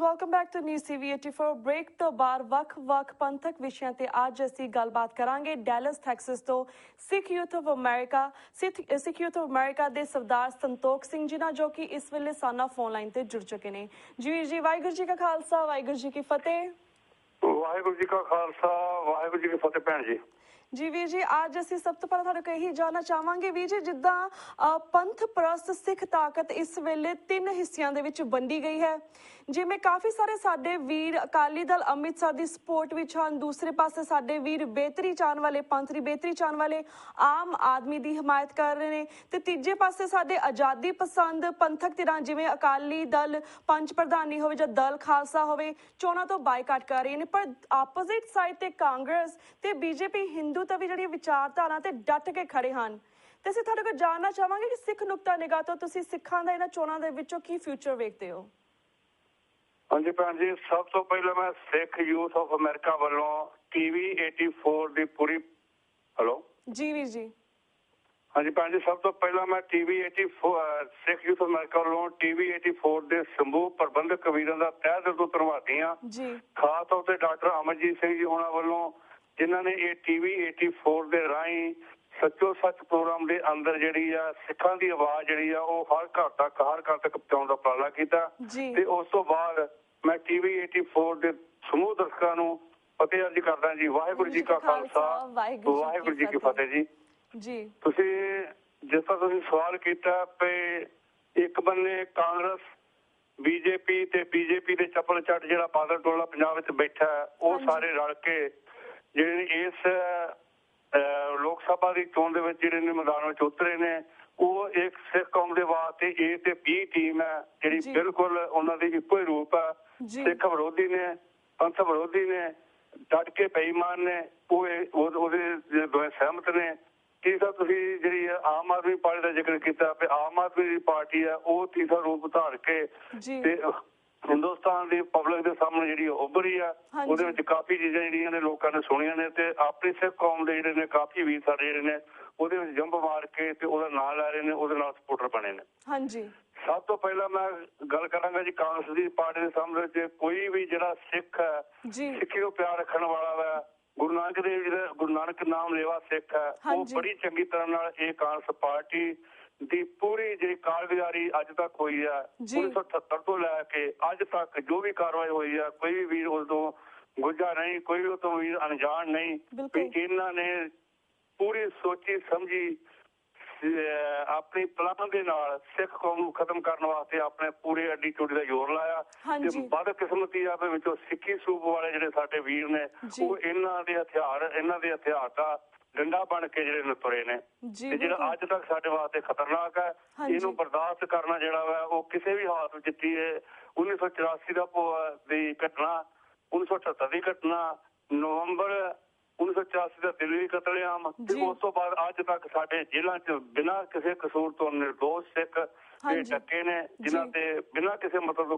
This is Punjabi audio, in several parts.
Welcome back to news TV 84 break ਤੋਂ ਬਾਅਦ ਵੱਖ-ਵੱਖ ਪੰਥਕ ਵਿਸ਼ਿਆਂ ਤੇ ਅੱਜ ਅਸੀਂ ਗੱਲਬਾਤ ਕਰਾਂਗੇ ਡੈਲਸ ਟੈਕਸਸ ਤੋਂ ਸਿੱਖ ਯੂਥ ਆਫ ਅਮਰੀਕਾ ਦੇ ਸਰਦਾਰ ਸੰਤੋਖ ਸਿੰਘ ਜੀ ਨਾਲ ਜੋ ਕਿ ਇਸ ਵੇਲੇ ਸਾਨਾ ਫੋਨ ਲਾਈਨ ਤੇ ਜੁੜ ਚੁੱਕੇ ਨੇ। ਜੀ ਵਾਹਿਗੁਰੂ ਜੀ ਕਾ ਖਾਲਸਾ ਵਾਹਿਗੁਰੂ ਜੀ ਕੀ ਫਤਿਹ। ਵਾਹਿਗੁਰੂ ਜੀ ਕਾ ਖਾਲਸਾ ਵਾਹਿਗੁਰੂ ਜੀ ਕੀ ਫਤਿਹ ਭੈਣ ਜੀ। ਜੀ ਵੀਰ ਜੀ, ਅੱਜ ਅਸੀਂ ਸਭ ਤੋਂ ਪਹਿਲਾਂ ਤੁਹਾਨੂੰ ਇਹੀ ਜਾਣਨਾ ਚਾਹਾਂਗੇ ਵੀਰ ਜੀ, ਜਿੱਦਾਂ ਪੰਥ ਪ੍ਰਸਤ ਸਿੱਖ ਤਾਕਤ ਇਸ ਵੇਲੇ 3 ਹਿੱਸਿਆਂ ਦੇ ਵਿੱਚ ਵੰਡੀ ਗਈ ਹੈ। ਜਿਵੇਂ ਕਾਫੀ ਸਾਰੇ ਸਾਡੇ ਵੀਰ ਅਕਾਲੀ ਦਲ ਅੰਮ੍ਰਿਤਸਰ ਦੀ ਸਪੋਰਟ ਵਿੱਚ ਹਨ, ਦੂਸਰੇ ਪਾਸੇ ਸਾਡੇ ਵੀਰ ਬਿਹਤਰੀ ਚਾਹਣ ਵਾਲੇ ਪੰਥ ਦੀ ਬਿਹਤਰੀ ਚਾਹਣ ਵਾਲੇ ਆਮ ਆਦਮੀ ਦੀ ਹਮਾਇਤ ਕਰ ਰਹੇ ਨੇ, ਤੇ ਤੀਜੇ ਪਾਸੇ ਸਾਡੇ ਆਜ਼ਾਦੀ ਪਸੰਦ ਪੰਥਕ ਧਿਰਾਂ ਜਿਵੇਂ ਅਕਾਲੀ ਦਲ ਪੰਚ ਪ੍ਰਧਾਨੀ ਹੋਵੇ ਜਾਂ ਦਲ ਖਾਲਸਾ ਹੋਵੇ ਚੋਣਾਂ ਤੋਂ ਬਾਈਕਾਟ ਕਰ ਰਹੀਆਂ ਨੇ। ਪਰ ਆਪੋਜ਼ਿਟ ਸਾਈਡ ਤੇ ਕਾਂਗਰਸ ਤੇ ਬੀਜੇਪੀ ਹਿੰਦੂ ਤਾਂ ਵੀ ਜਿਹੜੀਆਂ ਵਿਚਾਰਧਾਰਾ ਤੇ ਡਟ ਕੇ ਖੜੇ ਹਨ। ਤੇ ਅਸੀਂ ਤੁਹਾਡੇ ਕੋਲ ਜਾਣਨਾ ਚਾਹਾਂਗੇ ਕਿ ਸਿੱਖ ਨੁਕਤਾ ਨਿਗਾਹ ਤੋਂ ਤੁਸੀਂ ਸਿੱਖਾਂ ਦਾ ਇਹਨਾਂ ਚੋਣਾਂ ਦੇ ਵਿੱਚੋਂ ਕੀ ਫਿਊਚਰ ਵੇਖਦੇ ਹੋ? ਹਾਂਜੀ ਭੈਣ ਜੀ, ਸਭ ਤੋਂ ਪਹਿਲਾਂ ਮੈਂ ਸਿੱਖ ਯੂਥ ਆਫ ਅਮਰੀਕਾ ਵੱਲੋਂ TV 84 ਦੀ ਪੂਰੀ ਹੈਲੋ ਜੀ ਵੀਰ ਜੀ। ਹਾਂਜੀ ਭੈਣ ਜੀ, ਸਭ ਤੋਂ ਪਹਿਲਾਂ ਮੈਂ TV 84 ਸਿੱਖ ਯੂਥ ਅਮਰੀਕਾ ਵੱਲੋਂ TV 84 ਦੇ ਸਮੂਹ ਪ੍ਰਬੰਧਕ ਵੀਰਾਂ ਦਾ ਤਹਿ ਦਿਲ ਤੋਂ ਧੰਨਵਾਦੀ ਹਾਂ। ਖਾਸ ਤੌਰ ਤੇ ਡਾਕਟਰ ਅਮਰਜੀਤ ਸਿੰਘ ਜੀ ਹੋਣਾ ਵੱਲੋਂ ਜਿਨ੍ਹਾਂ ਨੇ ਇਹ TV 84 ਦੇ ਰਾਹੀਂ ਸੱਚੋ ਸੱਚ ਪ੍ਰੋਗਰਾਮ ਦੇ ਅੰਦਰ ਜਿਹੜੀ ਆ ਸਿੱਖਾਂ ਦੀ ਆਵਾਜ਼ ਜਿਹੜੀ ਆ ਉਹ ਹਰ ਘਰ ਤੱਕ ਪਹੁੰਚਾਉਣ ਦਾ ਉਪਰਾਲਾ ਕੀਤਾ। ਤੇ ਉਸ ਤੋਂ ਬਾਅਦ ਮੈਂ TV 84 ਦੇ ਸਮੂਹ ਦਰਸ਼ਕਾਂ ਨੂੰ ਫਤਿਹ ਅਰਜ਼ ਕਰਦਾ ਜੀ। ਵਾਹਿਗੁਰੂ ਜੀ ਕਾ ਖਾਲਸਾ ਵਾਹਿਗੁਰੂ ਜੀ ਕੀ ਫਤਿਹ ਜੀ। ਤੁਸੀਂ ਜਿਸ ਤਰ੍ਹਾਂ ਤੁਸੀਂ ਸਵਾਲ ਕੀਤਾ ਕਿ ਇੱਕ ਬੰਨੇ ਕਾਂਗਰਸ BJP ਤੇ BJP ਦੇ ਚੱਪਲ ਚੱਟ ਜਿਹੜਾ ਬਾਦਲ ਟੋਲਾ ਪੰਜਾਬ ਵਿੱਚ ਬੈਠਾ ਉਹ ਸਾਰੇ ਰਲ ਕੇ ਜਿਹੜੇ ਇਸ ਲੋਕ ਸਭਾ ਦੀ ਚੋਣ ਦੇ ਵਿੱਚ ਜਿਹੜੇ ਨੇ ਮੈਦਾਨ ਵਿੱਚ ਉਤਰੇ ਨੇ, ਉਹ ਇੱਕ ਸਿੱਖ ਕੌਮ ਦੇ ਵਾਸਤੇ A ਤੇ B ਟੀਮ ਹੈ ਜਿਹੜੀ ਬਿਲਕੁਲ ਉਹਨਾਂ ਦੀ ਇੱਕੋ ਹੀ ਰੂਪ ਹੈ। ਸਿੱਖ ਵਿਰੋਧੀ ਨੇ, ਪੰਥ ਵਿਰੋਧੀ ਨੇ, ਡਟ ਕੇ ਬੇਈਮਾਨ ਨੇ, ਉਹਦੇ ਦੋਵੇਂ ਸਹਿਮਤ ਨੇ। ਤੀਸਰਾ ਤੁਸੀਂ ਜਿਹੜੀ ਆਮ ਆਦਮੀ ਪਾਰਟੀ ਦਾ ਜ਼ਿਕਰ ਕੀਤਾ ਕਿ ਆਮ ਆਦਮੀ ਦੀ ਪਾਰਟੀ ਹੈ ਉਹ ਤੀਸਰਾ ਰੂਪ ਧਾਰ ਕੇ ਤੇ ਹਿੰਦੁਸਤਾਨ ਦੀ ਪਬਲਿਕ ਦੇ ਸਾਹਮਣੇ ਜਿਹੜੀ ਉੱਭਰੀ ਆ। ਉਹਦੇ ਵਿੱਚ ਕਾਫੀ ਚੀਜ਼ਾਂ ਜਿਹੜੀਆਂ ਨੇ ਲੋਕਾਂ ਨੇ ਸੁਣੀਆਂ ਨੇ ਤੇ ਆਪਣੀ ਸਿੱਖ ਕੌਮ ਦੇ ਜਿਹੜੇ ਨੇ ਕਾਫੀ ਵੀਰ ਸਾਡੇ ਜਿਹੜੇ ਨੇ ਉਹਦੇ ਵਿੱਚ ਜੰਪ ਮਾਰ ਕੇ ਤੇ ਉਹਦਾ ਨਾਂ ਲੈ ਰਹੇ ਨੇ, ਉਹਦੇ ਨਾਲ ਸਪੋਰਟਰ ਬਣੇ ਨੇ। ਸਭ ਤੋਂ ਪਹਿਲਾਂ ਮੈਂ ਗੱਲ ਕਰਾਂਗਾ ਜੀ ਕਾਂਗਰਸ ਦੀ ਪਾਰਟੀ ਦੇ ਸਾਹਮਣੇ ਜੇ ਕੋਈ ਵੀ ਜਿਹੜਾ ਸਿੱਖ ਹੈ, ਸਿੱਖੀ ਨੂੰ ਪਿਆਰ ਰੱਖਣ ਵਾਲਾ ਵਾ, ਗੁਰੂ ਨਾਨਕ ਦੇਵ ਜੀ ਦਾ ਗੁਰੂ ਨਾਨਕ ਨਾਮ ਲੇਵਾ ਸਿੱਖ ਹੈ, ਉਹ ਬੜੀ ਚੰਗੀ ਤਰ੍ਹਾਂ ਨਾਲ ਇਹ ਕਾਂਗਰਸ ਪਾਰਟੀ ਦੀ ਪੂਰੀ ਜਿਹੜੀ ਕਾਰਗੁਜ਼ਾਰੀ ਅੱਜ ਤੱਕ ਹੋਈ ਆ 1978 ਤੋਂ ਲੈ ਕੇ ਅੱਜ ਤੱਕ ਜੋ ਵੀ ਕਾਰਵਾਈ ਹੋਈ ਆ ਕੋਈ ਵੀ ਵੀਰ ਉਸ ਤੋਂ ਗੁੱਝਾ ਨਹੀਂ, ਕੋਈ ਵੀ ਉਸ ਤੋਂ ਵੀਰ ਅਣਜਾਣ ਨਹੀਂ। ਇਹਨਾਂ ਨੇ ਪੂਰੀ ਸੋਚੀ ਸਮਝੀ ਆਪਣੀ ਪਲਾਨ ਦੇ ਨਾਲ ਸਿੱਖ ਕੌਮ ਨੂੰ ਖਤਮ ਕਰਨ ਵਾਸਤੇ ਆਪਣੇ ਪੂਰੇ ਅੱਡੀ ਚੋਟੀ ਦਾ ਜ਼ੋਰ ਲਾਇਆ। ਤੇ ਬਦਕਿਸਮਤੀ ਆ ਵਿੱਚੋਂ ਸਿੱਖੀ ਸੂਬ ਵਾਲੇ ਜਿਹੜੇ ਸਾਡੇ ਵੀਰ ਨੇ ਉਹ ਇਹਨਾਂ ਦੇ ਹਥਿਆਰ ਦਾ ਡੰਡਾ ਬਣ ਕੇ ਜਿਹੜੇ ਨੇ ਤੁਰੇ ਨੇ ਤੇ ਜਿਹੜਾ ਅੱਜ ਤੱਕ ਸਾਡੇ ਵਾਸਤੇ ਖਤਰਨਾਕ ਹੈ। ਇਹਨੂੰ ਬਰਦਾਸ਼ਤ ਕਰਨਾ ਜਿਹੜਾ ਵਾ ਉਹ ਕਿਸੇ ਵੀ ਹਾਲਤ ਵਿੱਚ ਜਿੱਤੀ ਹੈ। 1984 ਦੀ ਘਟਨਾ, 1978 ਦੀ ਘਟਨਾ, ਨਵੰਬਰ 1984 ਦਾ ਦਿੱਲੀ ਕਤਲੇਆਮ ਤੇ ਉਸ ਤੋਂ ਬਾਅਦ ਅੱਜ ਤੱਕ ਸਾਡੇ ਜੇਲ੍ਹਾਂ 'ਚ ਬਿਨਾਂ ਕਿਸੇ ਕਸੂਰ ਤੋਂ ਨਿਰਦੋਸ਼ ਸਿੱਖ ਡੱਕੇ ਨੇ, ਜਿਨ੍ਹਾਂ ਤੇ ਬਿਨਾਂ ਕਿਸੇ ਮਤਲਬ ਤੋਂ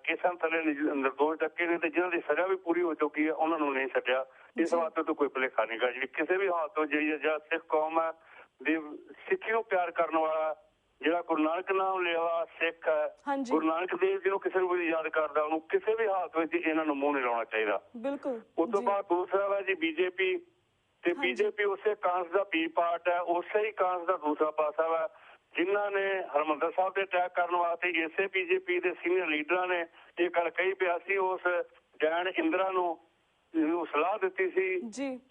ਕੇਸਾਂ ਥੱਲੇ ਨਿਰਦੋਸ਼ ਡੱਕੇ ਨੇ ਤੇ ਜਿਹਨਾਂ ਦੀ ਸਜ਼ਾ ਵੀ ਪੂਰੀ ਹੋ ਚੁੱਕੀ ਹੈ ਉਹਨਾਂ ਨੂੰ ਨਹੀਂ ਛੱਡਿਆ। ਇਸ ਵਾਸਤੇ ਤੋਂ ਕੋਈ ਭੁਲੇਖਾ ਨਹੀਂ ਗਾ ਜੀ। ਕਿਸੇ ਵੀ ਹਾਲਤ ਤੋਂ ਜਿਹੜਾ ਸਿੱਖ ਕੌਮ ਹੈ ਦੀ ਸਿੱਖੀ ਨੂੰ ਪਿਆਰ ਕਰਨ ਵਾਲਾ ਜਿਹੜਾ ਗੁਰੂ ਨਾਨਕ ਨਾਮ ਲੇਵਾ ਸਿੱਖ ਹੈ, ਗੁਰੂ ਨਾਨਕ ਦੇਵ ਜੀ ਨੂੰ ਕਿਸੇ ਨੂੰ ਵੀ ਯਾਦ ਕਰਦਾ, ਉਹਨੂੰ ਕਿਸੇ ਵੀ ਹਾਲਤ ਵਿੱਚ ਇਹਨਾਂ ਨੂੰ ਮੂੰਹ ਨਹੀਂ ਲਾਉਣਾ ਚਾਹੀਦਾ। ਉਸ ਤੋਂ ਬਾਅਦ ਦੂਸਰਾ ਵਾ ਜੀ BJP ਤੇ BJP ਉਸੇ ਕਾਂਗਰਸ ਦਾ B ਪਾਰਟ ਹੈ, ਉਸੇ ਹੀ ਕਾਂਗਰਸ ਦਾ ਦੂਸਰਾ ਪਾਸਾ ਵਾ ਜਿਨ੍ਹਾਂ ਨੇ ਹਰਿਮੰਦਰ ਸਾਹਿਬ ਤੇ ਅਟੈਕ ਕਰਨ ਵਾਸਤੇ ਇਸੇ BJP ਦੇ ਸੀਨੀਅਰ ਲੀਡਰਾਂ ਨੇ ਇਹ ਗੱਲ ਕਹੀ ਪਿਆ ਸੀ ਉਸ ਜੈਨ ਇੰਦਰਾ ਨੂੰ ਸਲਾਹ ਦਿੱਤੀ ਸੀ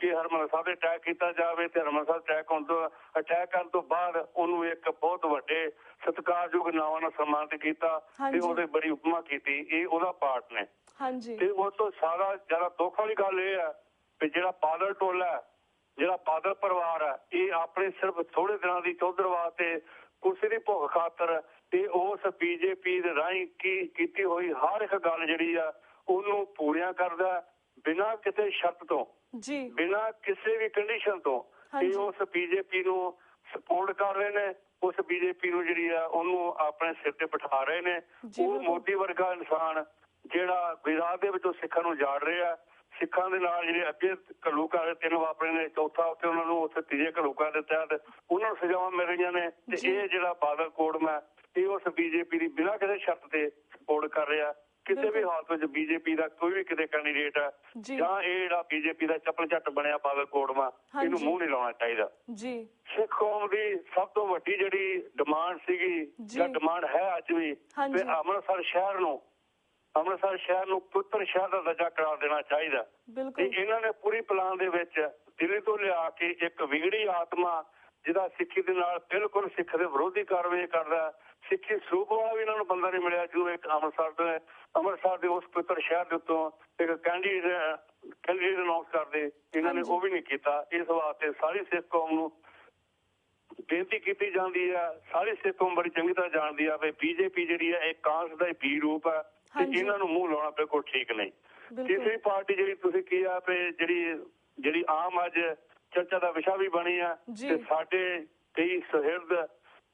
ਕਿ ਹਰਿਮੰਦਰ ਸਾਹਿਬ ਤੇ ਅਟੈਕ ਕੀਤਾ ਜਾਵੇ ਤੇ ਹਰਿਮੰਦਰ ਸਾਹਿਬ ਅਟੈਕ ਕਰਨ ਤੋਂ ਬਾਅਦ ਉਹਨੂੰ ਇੱਕ ਬਹੁਤ ਵੱਡੇ ਸਤਿਕਾਰਯੋਗ ਨਾਵਾਂ ਨਾਲ ਸਨਮਾਨਿਤ ਕੀਤਾ ਤੇ ਉਹਦੇ ਬੜੀ ਉਪਮਾ ਕੀਤੀ। ਇਹ ਉਹਦਾ ਪਾਰਟ ਨੇ ਤੇ ਉਸ ਤੋਂ ਸਾਰਾ ਜ਼ਿਆਦਾ ਦੁੱਖ ਵਾਲੀ ਗੱਲ ਇਹ ਹੈ ਕਿ ਜਿਹੜਾ ਬਾਦਲ ਟੋਲਾ, ਜਿਹੜਾ ਬਾਦਲ ਪਰਿਵਾਰ ਹੈ, ਇਹ ਆਪਣੇ ਸਿਰਫ ਥੋੜੇ ਦਿਨਾਂ ਦੀ ਚੌਧਰ ਵਾਸਤੇ ਕੁਰਸੀ ਦੀ ਭੁੱਖ ਖਾਤਰ ਤੇ ਉਸ BJP ਦੇ ਰਾਹੀਂ ਕੀਤੀ ਹੋਈ ਹਰ ਇੱਕ ਗੱਲ ਜਿਹੜੀ ਆ ਉਹਨੂੰ ਪੂਰੀਆਂ ਕਰਦਾ ਬਿਨਾਂ ਕਿਸੇ ਸ਼ਰਤ ਤੋਂ, ਬਿਨਾਂ ਕਿਸੇ ਵੀ ਕੰਡੀਸ਼ਨ ਤੋਂ। ਇਹ ਉਸ BJP ਨੂੰ ਸਪੋਰਟ ਕਰ ਰਹੇ ਨੇ, ਉਸ BJP ਨੂੰ ਜਿਹੜੀ ਆ ਉਹਨੂੰ ਆਪਣੇ ਸਿਰ ਤੇ ਬਿਠਾ ਰਹੇ ਨੇ। ਉਹ ਮੋਦੀ ਵਰਗਾ ਇਨਸਾਨ ਜਿਹੜਾ ਗੁਜਰਾਤ ਦੇ ਵਿੱਚੋਂ ਸਿੱਖਾਂ ਨੂੰ ਜਾੜ ਰਿਹਾ, ਸਿੱਖਾਂ ਦੇ ਨਾਲ ਜਿਹੜੇ ਅੱਗੇ ਘੱਲੂਘਾਰੇ 3 ਵਾਪਰੇ ਨੇ, ਚੌਥਾ ਉੱਥੇ ਉਹਨਾਂ ਨੂੰ ਉੱਥੇ ਤੀਜੇ ਘੱਲੂਘਾਰੇ ਦੇ ਤਹਿਤ ਉਹਨਾਂ ਨੂੰ ਸਜ਼ਾਵਾਂ ਮਿਲ ਰਹੀਆਂ ਨੇ ਤੇ ਇਹ ਜਿਹੜਾ ਬਾਦਲ ਕੋੜਮ ਹੈ ਇਹ ਉਸ BJP ਦੀ ਬਿਨਾਂ ਕਿਸੇ ਸ਼ਰਤ ਤੇ ਸਪੋਰਟ ਕਰ ਰਿਹਾ। ਕਿਸੇ ਵੀ ਹਾਲਤ ਵਿੱਚ ਬੀਜੇਪੀ ਦਾ ਕੋਈ ਵੀ ਕਿਤੇ ਕੈਂਡੀਡੇਟ ਹੈ ਜਾਂ ਇਹ ਜਿਹੜਾ ਬੀਜੇਪੀ ਦਾ ਚੱਪਲ ਝੱਟ ਬਣਿਆ ਬਾਦਲ ਕੋਟਵਾ, ਇਹਨੂੰ ਮੂੰਹ ਨਹੀਂ ਲਾਉਣਾ ਚਾਹੀਦਾ। ਸਿੱਖ ਕੌਮ ਦੀ ਸਭ ਤੋਂ ਵੱਡੀ ਜਿਹੜੀ ਡਿਮਾਂਡ ਸੀਗੀ ਜਾਂ ਡਿਮਾਂਡ ਹੈ ਅੱਜ ਵੀ, ਤੇ ਅੰਮ੍ਰਿਤਸਰ ਸ਼ਹਿਰ ਨੂੰ ਪੁੱਤਰ ਸ਼ਹਿਰ ਦਾ ਦਰਜਾ ਕਰਾਰ ਦੇਣਾ ਚਾਹੀਦਾ। ਤੇ ਇਹਨਾਂ ਨੇ ਪੂਰੀ ਪਲਾਨ ਦੇ ਵਿੱਚ ਦਿੱਲੀ ਤੋਂ ਲਿਆ ਕੇ ਇੱਕ ਵਿਗੜੀ ਆਤਮਾ ਜਿਹਦਾ ਸਿੱਖੀ ਦੇ ਨਾਲ ਬਿਲਕੁਲ ਸਿੱਖ ਦੇ ਵਿਰੋਧੀ ਕਾਰਵਾਈ ਕਰਦਾ, ਸਿੱਖੀ ਸਰੂਪ ਵਾਲਾ ਵੀ ਇਹਨਾਂ ਨੂੰ ਬੰਦਾ ਨਹੀਂ ਮਿਲਿਆ ਜਦੋਂ ਇੱਕ ਅੰਮ੍ਰਿਤਸਰ ਦੇ ਉਸ ਪੁੱਤਰ ਸ਼ਹਿਰ ਦੇ ਉੱਤੋਂ ਇੱਕ ਕੈਂਡੀਡੇਟ ਅਨਾਉਂਸ ਕਰਦੇ, ਇਹਨਾਂ ਨੇ ਉਹ ਵੀ ਨਹੀਂ ਕੀਤਾ। ਇਸ ਵਾਸਤੇ ਸਾਰੀ ਸਿੱਖ ਕੌਮ ਨੂੰ ਬੇਨਤੀ ਕੀਤੀ ਜਾਂਦੀ ਹੈ, ਸਾਰੀ ਸਿੱਖ ਕੌਮ ਬੜੀ ਚੰਗੀ ਤਰ੍ਹਾਂ ਜਾਣਦੀ ਆ ਵੀ ਬੀਜੇਪੀ ਜਿਹੜੀ ਹੈ ਇਹ ਕਾਂਗਰਸ ਦਾ ਹੀ ਬੀ ਰੂਪ ਹੈ ਤੇ ਇਹਨਾਂ ਨੂੰ ਮੂੰਹ ਲਾਉਣਾ ਬਿਲਕੁਲ ਠੀਕ ਨਹੀਂ। ਤੀਸਰੀ ਪਾਰਟੀ ਜਿਹੜੀ ਤੁਸੀਂ ਕੀ ਆ ਵੀ ਜਿਹੜੀ ਆਮ ਅੱਜ ਚਰਚਾ ਦਾ ਵਿਸ਼ਾ ਵੀ ਬਣੀ ਆ ਤੇ ਸਾਡੇ ਕਈ ਸੁਹਿਰਦ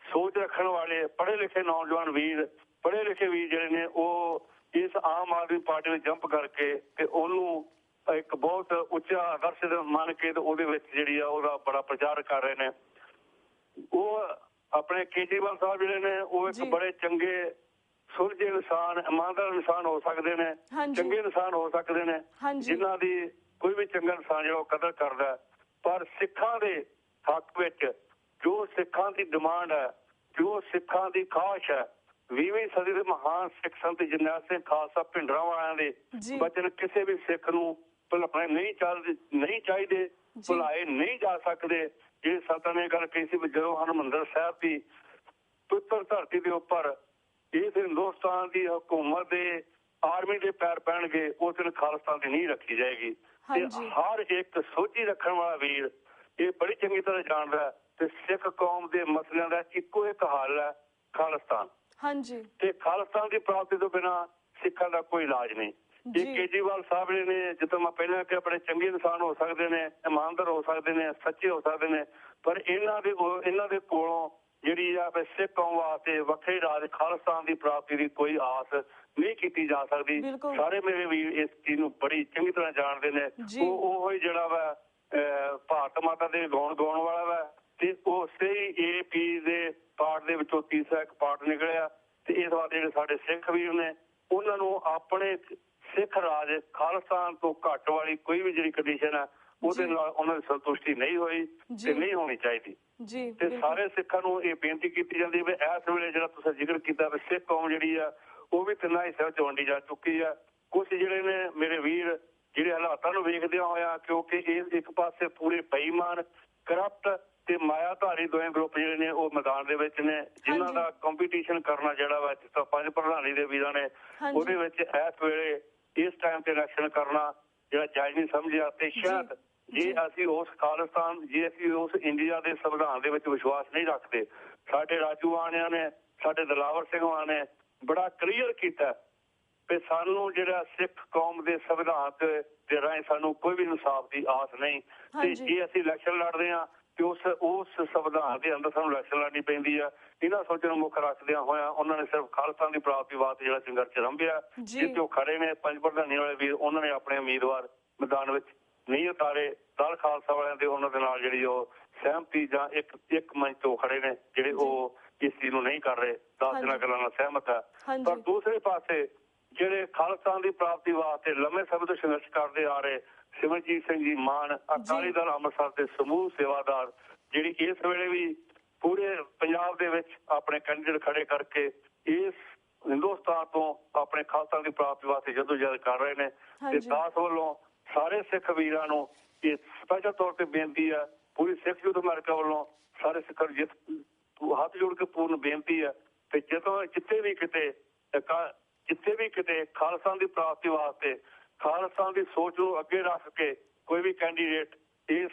ਸੋਚ ਰੱਖਣ ਵਾਲੇ ਪੜ੍ਹੇ ਲਿਖੇ ਨੌਜਵਾਨ ਵੀਰ, ਪੜ੍ਹੇ ਲਿਖੇ ਵੀਰ ਜਿਹੜੇ ਨੇ ਉਹ ਇਸ ਆਮ ਆਦਮੀ ਪਾਰਟੀ ਨੂੰ ਜੰਪ ਕਰਕੇ ਤੇ ਉਹਨੂੰ ਇੱਕ ਬਹੁਤ ਉੱਚਾ ਆਦਰਸ਼ ਮੰਨ ਕੇ ਤੇ ਉਹਦੇ ਵਿੱਚ ਜਿਹੜੀ ਆ ਉਹਦਾ ਬੜਾ ਪ੍ਰਚਾਰ ਕਰ ਰਹੇ ਨੇ। ਉਹ ਆਪਣੇ ਕੇਜਰੀਵਾਲ ਸਾਹਿਬ ਜਿਹੜੇ ਨੇ ਉਹ ਇੱਕ ਬੜੇ ਚੰਗੇ ਸੁਲਝੇ ਇਨਸਾਨ, ਇਮਾਨਦਾਰ ਇਨਸਾਨ ਹੋ ਸਕਦੇ ਨੇ, ਚੰਗੇ ਇਨਸਾਨ ਹੋ ਸਕਦੇ ਨੇ, ਜਿਨ੍ਹਾਂ ਦੀ ਕੋਈ ਵੀ ਚੰਗਾ ਇਨਸਾਨ ਜਿਹੜਾ ਉਹ ਕਦਰ ਕਰਦਾ। ਪਰ ਸਿੱਖਾਂ ਦੇ ਹੱਕ ਵਿੱਚ ਜੋ ਸਿੱਖਾਂ ਦੀ ਡਿਮਾਂਡ ਹੈ, ਜੋ ਸਿੱਖਾਂ ਦੀ ਖਾਹਿਸ਼ ਹੈ, 20ਵੀਂ ਸਦੀ ਦੇ ਮਹਾਨ ਸਿੱਖ ਸੰਤ ਜਰਨੈਲ ਸਿੰਘ ਖਾਲਸਾ ਭਿੰਡਰਾਂ ਵਾਲਿਆਂ ਦੇ ਵਚਨ ਕਿਸੇ ਵੀ ਸਿੱਖ ਨੂੰ ਭੁਲਾਣੇ ਨਹੀਂ ਚਾਹੀਦੇ, ਭੁਲਾਏ ਨਹੀਂ ਜਾ ਸਕਦੇ। ਜਿਹੜੇ ਸੰਤਾਂ ਨੇ ਗੱਲ ਕਹੀ ਸੀ ਜਦੋਂ ਹਰਿਮੰਦਰ ਸਾਹਿਬ ਦੀ ਪੁੱਤਰ ਧਰਤੀ ਦੇ ਉੱਪਰ ਇਸ ਹਿੰਦੁਸਤਾਨ ਦੀ ਹਕੂਮਤ ਦੇ ਆਰਮੀ ਦੇ ਪੈਰ ਪੈਣਗੇ, ਉਸ ਦਿਨ ਖਾਲਿਸਤਾਨ ਦੀ ਨੀਂਹ ਰੱਖੀ ਜਾਏਗੀ। ਤੇ ਹਰ ਇੱਕ ਸੋਝੀ ਰੱਖਣ ਵਾਲਾ ਵੀਰ ਇਹ ਬੜੀ ਚੰਗੀ ਤਰ੍ਹਾਂ ਜਾਣਦਾ ਤੇ ਸਿੱਖ ਕੌਮ ਦੇ ਮਸਲਿਆਂ ਦਾ ਇੱਕੋ ਇੱਕ ਹੱਲ ਹੈ ਖਾਲਿਸਤਾਨ। ਤੇ ਖਾਲਿਸਤਾਨ ਦੀ ਪ੍ਰਾਪਤੀ ਤੋਂ ਬਿਨਾਂ ਸਿੱਖਾਂ ਦਾ ਕੋਈ ਇਲਾਜ ਨਹੀਂ। ਇਹ ਕੇਜਰੀਵਾਲ ਸਾਹਿਬ ਨੇ ਜਿੱਦਾਂ ਮੈਂ ਪਹਿਲਾਂ ਕਿ ਆਪਣੇ ਚੰਗੇ ਇਨਸਾਨ ਹੋ ਸਕਦੇ ਨੇ, ਇਮਾਨਦਾਰ ਹੋ ਸਕਦੇ ਨੇ, ਸੱਚੇ ਹੋ ਸਕਦੇ ਨੇ, ਪਰ ਇਹਨਾਂ ਦੇ ਕੋਲੋਂ ਜਿਹੜੀ ਆ ਸਿੱਖ ਕੌਮ ਵਾਸਤੇ ਵੱਖਰੇ ਰਾਜ ਖਾਲਿਸਤਾਨ ਦੀ ਪ੍ਰਾਪਤੀ ਦੀ ਕੋਈ ਆਸ ਨਹੀਂ ਕੀਤੀ ਜਾ ਸਕਦੀ। ਸਾਰੇ ਮੇਰੇ ਵੀਰ ਇਸ ਚੀਜ਼ ਨੂੰ ਬੜੀ ਚੰਗੀ ਤਰ੍ਹਾਂ ਜਾਣਦੇ ਨੇ। ਉਹ ਹੀ ਜਿਹੜਾ ਵਾ ਭਾਰਤ ਮਾਤਾ ਦੇ ਗਾਉਣ ਵਾਲਾ ਵਾ ਤੇ ਉਸੇ AP ਦੇ ਪਾਰਟ ਦੇ ਵਿੱਚੋਂ ਤੀਸਰਾ ਇੱਕ ਪਾਰਟ ਨਿਕਲਿਆ। ਤੇ ਇਸ ਵਾਰ ਜਿਹੜੇ ਸਾਡੇ ਸਿੱਖ ਵੀਰ ਨੇ ਉਹਨਾਂ ਨੂੰ ਆਪਣੇ ਸਿੱਖ ਰਾਜ ਖਾਲਿਸਤਾਨ ਤੋਂ ਘੱਟ ਵਾਲੀ ਕੋਈ ਵੀ ਜਿਹੜੀ ਕੰਡੀਸ਼ਨ ਹੈ ਉਹਦੇ ਨਾਲ ਉਹਨਾਂ ਦੀ ਸੰਤੁਸ਼ਟੀ ਨਹੀਂ ਹੋਈ ਤੇ ਨਹੀਂ ਹੋਣੀ ਚਾਹੀਦੀ। ਤੇ ਸਾਰੇ ਸਿੱਖਾਂ ਨੂੰ ਇਹ ਬੇਨਤੀ ਕੀਤੀ ਜਾਂਦੀ ਵੀ ਇਸ ਵੇਲੇ ਜਿਹੜਾ ਤੁਸੀਂ ਜ਼ਿਕਰ ਕੀਤਾ ਵੀ ਸਿੱਖ ਕੌਮ ਜਿਹੜੀ ਆ ਉਹ ਵੀ ਤਿੰਨਾਂ ਹਿੱਸਿਆਂ ਵਿੱਚ ਵੰਡੀ ਜਾ ਚੁੱਕੀ ਆ। ਕੁਝ ਜਿਹੜੇ ਨੇ ਮੇਰੇ ਵੀਰ ਜਿਹੜੇ ਹਾਲਾਤਾਂ ਨੂੰ ਵੇਖਦਿਆਂ ਹੋਇਆ, ਕਿਉਂਕਿ ਇਹ ਇੱਕ ਪਾਸੇ ਪੂਰੇ ਬੇਈਮਾਨ, ਕਰਪਟ ਤੇ ਮਾਇਆਧਾਰੀ ਦੋਵੇਂ ਗਰੁੱਪ ਜਿਹੜੇ ਨੇ ਉਹ ਮੈਦਾਨ ਦੇ ਵਿੱਚ ਨੇ, ਜਿਨ੍ਹਾਂ ਦਾ ਕੰਪੀਟੀਸ਼ਨ ਕਰਨਾ ਜਿਹੜਾ ਵਾ ਜਿਸ ਤਰ੍ਹਾਂ ਪੰਜ ਪ੍ਰਧਾਨੀ ਦੇ ਵੀਰਾਂ ਨੇ ਉਹਦੇ ਵਿੱਚ ਇਸ ਵੇਲੇ ਇਸ ਟਾਈਮ ਤੇ ਇਲੈਕਸ਼ਨ ਕਰਨਾ ਜਿਹੜਾ ਜਾਇਜ਼ ਨਹੀਂ ਸਮਝਿਆ। ਤੇ ਸ਼ਾਇਦ ਜੇ ਅਸੀਂ ਉਸ ਖਾਲਿਸਤਾਨ, ਜੇ ਅਸੀਂ ਉਸ ਇੰਡੀਆ ਦੇ ਸੰਵਿਧਾਨ ਦੇ ਵਿੱਚ ਵਿਸ਼ਵਾਸ ਨਹੀਂ ਰੱਖਦੇ, ਸਾਡੇ ਰਾਜੂ ਆਣਿਆਂ ਨੇ, ਸਾਡੇ ਦਿਲਾਵਰ ਸਿੰਘ ਨੇ ਬੜਾ ਕਲੀਅਰ ਕੀਤਾ ਵੀ ਸਾਨੂੰ ਜਿਹੜਾ ਸਿੱਖ ਕੌਮ ਦੇ ਸੰਵਿਧਾਨ ਦੇ ਰਾਹੀਂ ਸਾਨੂੰ ਕੋਈ ਵੀ ਇਨਸਾਫ ਦੀ ਆਸ ਨਹੀਂ। ਤੇ ਜੇ ਅਸੀਂ ਇਲੈਕਸ਼ਨ ਲੜਦੇ ਹਾਂ ਤੇ ਉਸ ਸੰਵਿਧਾਨ ਦੇ ਅੰਦਰ ਸਾਨੂੰ ਇਲੈਕਸ਼ਨ ਲੜਨੀ ਪੈਂਦੀ ਆ। ਇਹਨਾਂ ਸੋਚ ਨੂੰ ਮੁੱਖ ਰੱਖਦਿਆਂ ਹੋਇਆ ਉਹਨਾਂ ਨੇ ਸਿਰਫ ਖਾਲਿਸਤਾਨ ਦੀ ਪ੍ਰਾਪਤੀ ਵਾਸਤੇ ਜਿਹੜਾ ਸੰਘਰਸ਼ ਰੰਭਿਆ, ਜਿੱਥੇ ਉਹ ਖੜੇ ਨੇ ਪੰਜ ਪ੍ਰਧਾਨੀ ਵਾਲੇ ਵੀਰ, ਉਹਨਾਂ ਨੇ ਆਪਣੇ ਉਮੀਦਵਾਰ ਮੈਦਾਨ ਵਿੱਚ ਨਹੀਂ ਉਤਾਰੇ। ਦਲ ਖਾਲਸਾ ਵਾਲਿਆਂ ਦੇ ਉਹਨਾਂ ਦੇ ਨਾਲ ਜਿਹੜੀ ਉਹ ਸਹਿਮਤੀ ਜਾਂ ਇੱਕ ਮੰਚ ਤੋਂ ਖੜੇ ਨੇ ਜਿਹੜੇ ਉਹ ਇਸ ਚੀਜ਼ ਨੂੰ ਨਹੀਂ ਕਰ ਰਹੇ, 10 ਦਿਨਾਂ ਗੱਲਾਂ ਨਾਲ ਸਹਿਮਤ ਹੈ। ਪਰ ਦੂਸਰੇ ਪਾਸੇ ਜਿਹੜੇ ਖਾਲਿਸਤਾਨ ਦੀ ਪ੍ਰਾਪਤੀ ਵਾਸਤੇ ਲੰਮੇ ਸਮੇਂ ਤੋਂ ਸੰਘਰਸ਼ ਕਰਦੇ ਆ ਰਹੇ ਸਿਮਰਜੀਤ ਸਿੰਘ ਜੀ ਮਾਨ, ਅਕਾਲੀ ਦਲ ਅੰਮ੍ਰਿਤਸਰ ਦੇ ਸਮੂਹ ਸੇਵਾਦਾਰ ਜਿਹੜੀ ਇਸ ਵੇਲੇ ਵੀ ਪੂਰੇ ਪੰਜਾਬ ਦੇ ਵਿੱਚ ਆਪਣੇ ਕੈਂਡੀਡੇਟ ਖੜੇ ਕਰਕੇ ਇਸ ਹਿੰਦੁਸਤਾਨ ਤੋਂ ਆਪਣੇ ਖਾਲਿਸਤਾਨ ਦੀ ਪ੍ਰਾਪਤੀ ਵਾਸਤੇ ਜਦੋਜਹਿਦ ਕਰ ਰਹੇ ਨੇ। ਤੇ ਦਾਸ ਵੱਲੋਂ ਸਾਰੇ ਸਿੱਖ ਵੀਰਾਂ ਨੂੰ ਇਹ ਸਪੈਸ਼ਲ ਤੌਰ ਤੇ ਬੇਨਤੀ ਆ, ਪੂਰੀ ਸਿੱਖ ਯੂਥ ਅਮਰੀਕਾ ਵੱਲੋਂ ਸਾਰੇ ਸਿੱਖਾਂ ਨੂੰ ਹੱਥ ਜੋੜ ਕੇ ਪੂਰਨ ਬੇਨਤੀ ਆ ਤੇ ਜਦੋਂ ਜਿੱਥੇ ਵੀ ਕਿਤੇ ਖਾਲਿਸਤਾਨ ਦੀ ਪ੍ਰਾਪਤੀ ਵਾਸਤੇ ਖਾਲਿਸਤਾਨ ਦੀ ਸੋਚ ਨੂੰ ਅੱਗੇ ਰੱਖ ਕੇ ਕੋਈ ਵੀ ਕੈਂਡੀਡੇਟ ਇਸ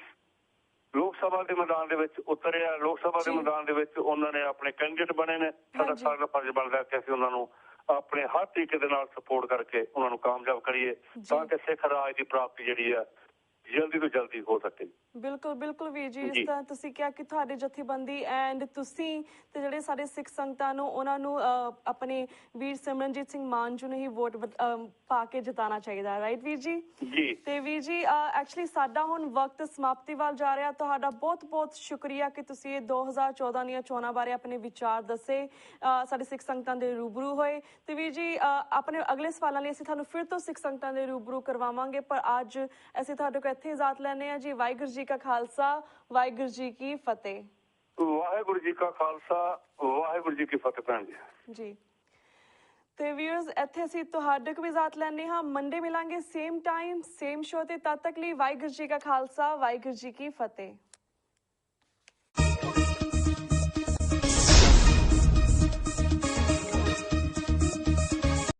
ਲੋਕ ਸਭਾ ਦੇ ਮੈਦਾਨ ਦੇ ਵਿੱਚ ਉਤਰਿਆ, ਲੋਕ ਸਭਾ ਦੇ ਮੈਦਾਨ ਦੇ ਵਿੱਚ ਉਹਨਾਂ ਨੇ ਆਪਣੇ ਕੈਂਡੀਡੇਟ ਬਣੇ ਨੇ, ਸਾਡਾ ਸਾਰਾ ਫਰਜ਼ ਬਣਦਾ ਕਿ ਅਸੀਂ ਉਹਨਾਂ ਨੂੰ ਆਪਣੇ ਹਰ ਤਰੀਕੇ ਦੇ ਨਾਲ ਸਪੋਰਟ ਕਰਕੇ ਉਹਨਾਂ ਨੂੰ ਕਾਮਯਾਬ ਕਰੀਏ ਤਾਂ ਕਿ ਸਿੱਖ ਰਾਜ ਦੀ ਪ੍ਰਾਪਤੀ ਜਿਹੜੀ ਆ ਜਲਦੀ ਤੋਂ ਜਲਦੀ ਹੋ ਸਕੇ। ਬਿਲਕੁਲ ਬਿਲਕੁਲ ਵੀਰ ਜੀ, ਜਿਸ ਤਰ੍ਹਾਂ ਤੁਸੀਂ ਕਿਹਾ ਕਿ ਤੁਹਾਡੇ ਜਥੇਬੰਦੀ ਐਂਡ ਤੁਸੀਂ ਤੇ ਜਿਹੜੇ ਸਾਡੇ ਸਿੱਖ ਸੰਗਤਾਂ ਨੂੰ ਉਹਨਾਂ ਨੂੰ ਆਪਣੇ ਵੀਰ ਸਿਮਰਨਜੀਤ ਸਿੰਘ ਮਾਨ ਜੀ ਨੂੰ ਹੀ ਵੋਟ ਪਾ ਕੇ ਜਿਤਾਉਣਾ ਚਾਹੀਦਾ, ਰਾਈਟ ਵੀਰ ਜੀ? ਜੀ ਤੇ ਵੀਰ ਜੀ ਐਕਚੁਅਲੀ ਸਾਡਾ ਹੁਣ ਵਕਤ ਸਮਾਪਤੀ ਵੱਲ ਜਾ ਰਿਹਾ। ਤੁਹਾਡਾ ਬਹੁਤ ਬਹੁਤ ਸ਼ੁਕਰੀਆ ਕਿ ਤੁਸੀਂ ਇਹ 2014 ਦੀਆਂ ਚੋਣਾਂ ਬਾਰੇ ਆਪਣੇ ਵਿਚਾਰ ਦੱਸੇ, ਸਾਡੇ ਸਿੱਖ ਸੰਗਤਾਂ ਦੇ ਰੂਬਰੂ ਹੋਏ। ਤੇ ਵੀਰ ਜੀ ਆਪਣੇ ਅਗਲੇ ਸਵਾਲਾਂ ਲਈ ਅਸੀਂ ਤੁਹਾਨੂੰ ਫਿਰ ਤੋਂ ਸਿੱਖ ਸੰਗਤਾਂ ਦੇ ਰੂਬਰੂ ਕਰਵਾਵਾਂਗੇ, ਪਰ ਅੱਜ ਅਸੀਂ ਤੁਹਾਡੇ ਕੋਲ ਇੱਥੇ ਇਜਾਜ਼ਤ ਲੈਂਦੇ ਹਾਂ ਜੀ। ਵਾਹਿਗੁਰੂ ਜੀ ਕਾ ਖਾਲਸਾ, ਵਾਹਿਗੁਰੂ ਜੀ ਕੀ ਫਤਿਹ। ਵਾਹਿਗੁਰੂ ਜੀ ਕਾ ਖਾਲਸਾ, ਵਾਹਿਗੁਰੂ ਜੀ ਕੀ ਫਤਿਹ ਭੈਣ ਜੀ। ਤੇ ਵੀਅਰਸ ਇੱਥੇ ਅਸੀਂ ਤੁਹਾਡੇ ਕੋਲ ਵੀ ਇਜਾਜ਼ਤ ਲੈਂਦੇ ਹਾਂ। ਮੰਡੇ ਮਿਲਾਂਗੇ ਸੇਮ ਟਾਈਮ ਸੇਮ ਸ਼ੋ ਤੇ। ਤਦ ਤੱਕ ਲਈ ਵਾਹਿਗੁਰੂ ਜੀ ਕਾ ਖਾਲਸਾ, ਵਾਹਿਗੁਰੂ ਜੀ ਕੀ ਫਤਿਹ।